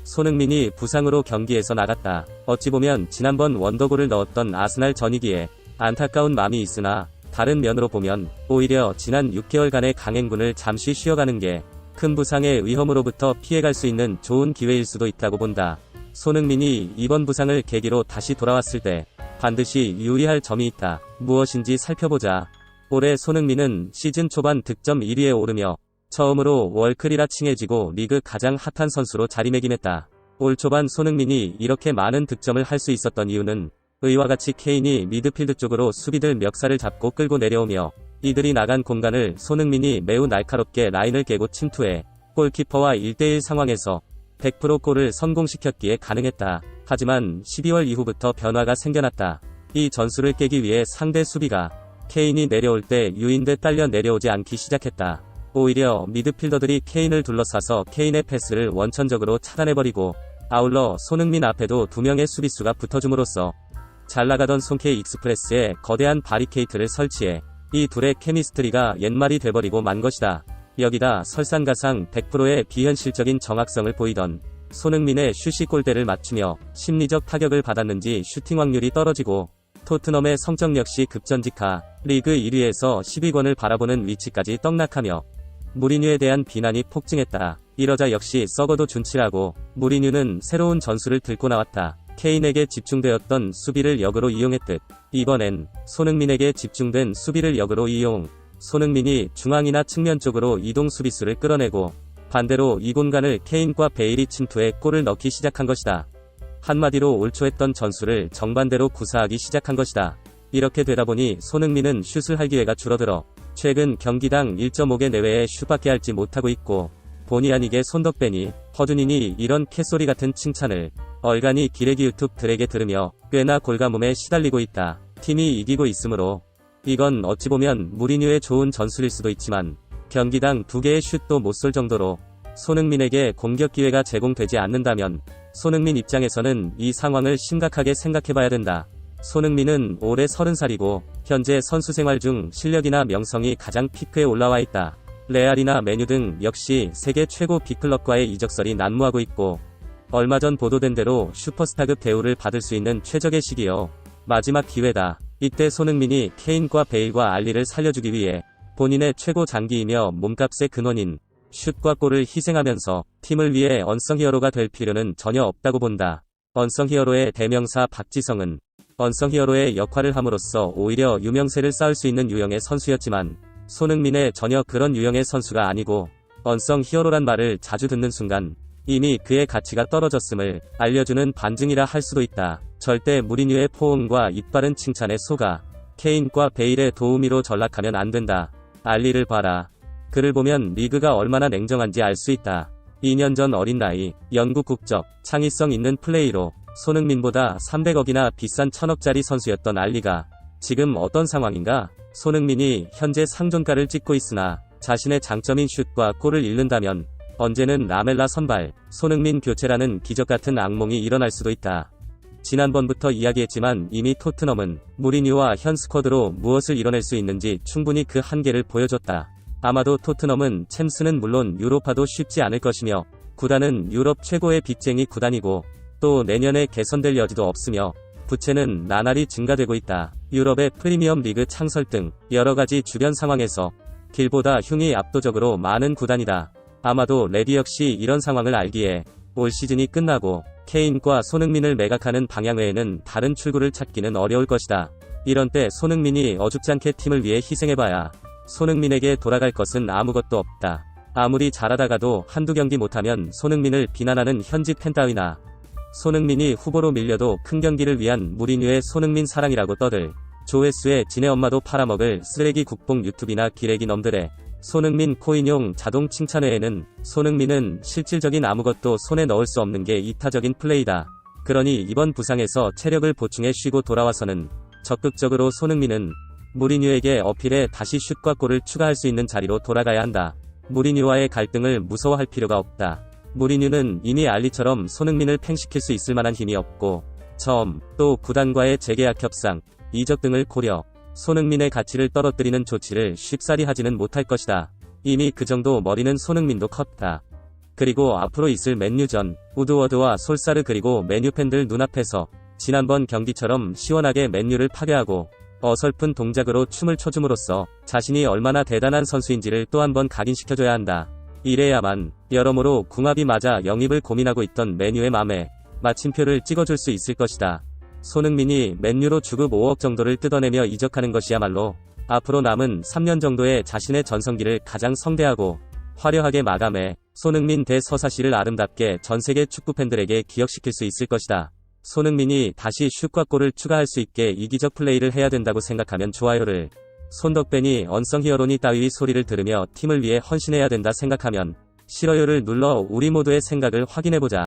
손흥민이 부상으로 경기에서 나갔다. 어찌 보면 지난번 원더골을 넣었던 아스날 전이기에 안타까운 마음이 있으나 다른 면으로 보면 오히려 지난 6개월간의 강행군을 잠시 쉬어가는 게 큰 부상의 위험으로부터 피해갈 수 있는 좋은 기회일 수도 있다고 본다. 손흥민이 이번 부상을 계기로 다시 돌아왔을 때 반드시 유의할 점이 있다. 무엇인지 살펴보자. 올해 손흥민은 시즌 초반 득점 1위에 오르며 처음으로 월클이라 칭해지고 리그 가장 핫한 선수로 자리매김했다. 올 초반 손흥민이 이렇게 많은 득점을 할 수 있었던 이유는 의와 같이 케인이 미드필드 쪽으로 수비들 멱살을 잡고 끌고 내려오며 이들이 나간 공간을 손흥민이 매우 날카롭게 라인을 깨고 침투해 골키퍼와 1대1 상황에서 100% 골을 성공시켰기에 가능했다. 하지만 12월 이후부터 변화가 생겨났다. 이 전술을 깨기 위해 상대 수비가 케인이 내려올 때 유인돼 딸려 내려오지 않기 시작했다. 오히려 미드필더들이 케인을 둘러싸서 케인의 패스를 원천적으로 차단해버리고 아울러 손흥민 앞에도 2명의 수비수가 붙어줌으로써 잘나가던 손케이 익스프레스에 거대한 바리케이트를 설치해 이 둘의 케미스트리가 옛말이 돼버리고 만 것이다. 여기다 설상가상 100%의 비현실적인 정확성을 보이던 손흥민의 슛이 골대를 맞추며 심리적 타격을 받았는지 슈팅 확률이 떨어지고 토트넘의 성적 역시 급전직하, 리그 1위에서 10위권을 바라보는 위치까지 떡락하며 무리뉴에 대한 비난이 폭증했다. 이러자 역시 썩어도 준치라고 무리뉴는 새로운 전술을 들고 나왔다. 케인에게 집중되었던 수비를 역으로 이용했듯 이번엔 손흥민에게 집중된 수비를 역으로 이용, 손흥민이 중앙이나 측면 쪽으로 이동 수비수를 끌어내고 반대로 이 공간을 케인과 베일이 침투해 골을 넣기 시작한 것이다. 한마디로 올 초 했던 전술을 정반대로 구사하기 시작한 것이다. 이렇게 되다보니 손흥민은 슛을 할 기회가 줄어들어 최근 경기당 1.5개 내외의 슛밖에 할지 못하고 있고 본의 아니게 손덕배니 허준인이 이런 캐소리 같은 칭찬을 얼간히 기레기 유튜브들에게 들으며 꽤나 골가뭄에 시달리고 있다. 팀이 이기고 있으므로 이건 어찌 보면 무리뉴의 좋은 전술일 수도 있지만 경기당 2개의 슛도 못 쏠 정도로 손흥민에게 공격 기회가 제공되지 않는다면 손흥민 입장에서는 이 상황을 심각하게 생각해봐야 된다. 손흥민은 올해 30살이고 현재 선수 생활 중 실력이나 명성이 가장 피크에 올라와 있다. 레알이나 메뉴 등 역시 세계 최고 빅클럽과의 이적설이 난무하고 있고 얼마 전 보도된 대로 슈퍼스타급 대우를 받을 수 있는 최적의 시기여 마지막 기회다. 이때 손흥민이 케인과 베일과 알리를 살려주기 위해 본인의 최고 장기이며 몸값의 근원인 슛과 골을 희생하면서 팀을 위해 언성 히어로가 될 필요는 전혀 없다고 본다. 언성 히어로의 대명사 박지성은 언성 히어로의 역할을 함으로써 오히려 유명세를 쌓을 수 있는 유형의 선수였지만 손흥민은 전혀 그런 유형의 선수가 아니고 언성 히어로란 말을 자주 듣는 순간 이미 그의 가치가 떨어졌음을 알려주는 반증이라 할 수도 있다. 절대 무리뉴의 포옹과 이빠른 칭찬에 속아 케인과 베일의 도우미로 전락하면 안 된다. 알리를 봐라. 그를 보면 리그가 얼마나 냉정한지 알 수 있다. 2년 전 어린 나이, 영국 국적, 창의성 있는 플레이로 손흥민보다 300억이나 비싼 1000억짜리 선수였던 알리가 지금 어떤 상황인가? 손흥민이 현재 상존가를 찍고 있으나 자신의 장점인 슛과 골을 잃는다면 언제는 라멜라 선발, 손흥민 교체라는 기적같은 악몽이 일어날 수도 있다. 지난번부터 이야기했지만 이미 토트넘은 무리뉴와 현 스쿼드로 무엇을 이뤄낼 수 있는지 충분히 그 한계를 보여줬다. 아마도 토트넘은 챔스는 물론 유로파도 쉽지 않을 것이며 구단은 유럽 최고의 빚쟁이 구단이고 또 내년에 개선될 여지도 없으며 부채는 나날이 증가되고 있다. 유럽의 프리미엄 리그 창설 등 여러가지 주변 상황에서 길보다 흉이 압도적으로 많은 구단이다. 아마도 레비 역시 이런 상황을 알기에 올 시즌이 끝나고 케인과 손흥민을 매각하는 방향 외에는 다른 출구를 찾기는 어려울 것이다. 이런 때 손흥민이 어줍잖게 팀을 위해 희생해봐야 손흥민에게 돌아갈 것은 아무것도 없다. 아무리 잘하다가도 한두 경기 못하면 손흥민을 비난하는 현지 팬 따위나 손흥민이 후보로 밀려도 큰 경기를 위한 무리뉴의 손흥민 사랑이라고 떠들 조회수에 지네 엄마도 팔아먹을 쓰레기 국뽕 유튜브나 기레기 놈들의 손흥민 코인용 자동 칭찬 외에는 손흥민은 실질적인 아무것도 손에 넣을 수 없는 게 이타적인 플레이다. 그러니 이번 부상에서 체력을 보충해 쉬고 돌아와서는 적극적으로 손흥민은 무리뉴에게 어필해 다시 슛과 골을 추가할 수 있는 자리로 돌아가야 한다. 무리뉴와의 갈등을 무서워할 필요가 없다. 무리뉴는 이미 알리처럼 손흥민을 팽식킬 수 있을 만한 힘이 없고 또 구단과의 재계약 협상, 이적 등을 고려 손흥민의 가치를 떨어뜨리는 조치를 쉽사리 하지는 못할 것이다. 이미 그 정도 머리는 손흥민도 컸다. 그리고 앞으로 있을 맨유전, 우드워드와 솔사르 그리고 맨유 팬들 눈앞에서 지난번 경기처럼 시원하게 맨유를 파괴하고 어설픈 동작으로 춤을 춰줌으로써 자신이 얼마나 대단한 선수인지를 또 한 번 각인시켜줘야 한다. 이래야만 여러모로 궁합이 맞아 영입을 고민하고 있던 맨유의 맘에 마침표를 찍어줄 수 있을 것이다. 손흥민이 맨유로 주급 5억 정도를 뜯어내며 이적하는 것이야말로 앞으로 남은 3년 정도의 자신의 전성기를 가장 성대하고 화려하게 마감해 손흥민 대서사시를 아름답게 전세계 축구팬들에게 기억시킬 수 있을 것이다. 손흥민이 다시 슛과 골을 추가할 수 있게 이기적 플레이를 해야 된다고 생각하면 좋아요를, 손덕배니 언성 히어로니 따위 소리를 들으며 팀을 위해 헌신해야 된다 생각하면 싫어요를 눌러 우리 모두의 생각을 확인해보자.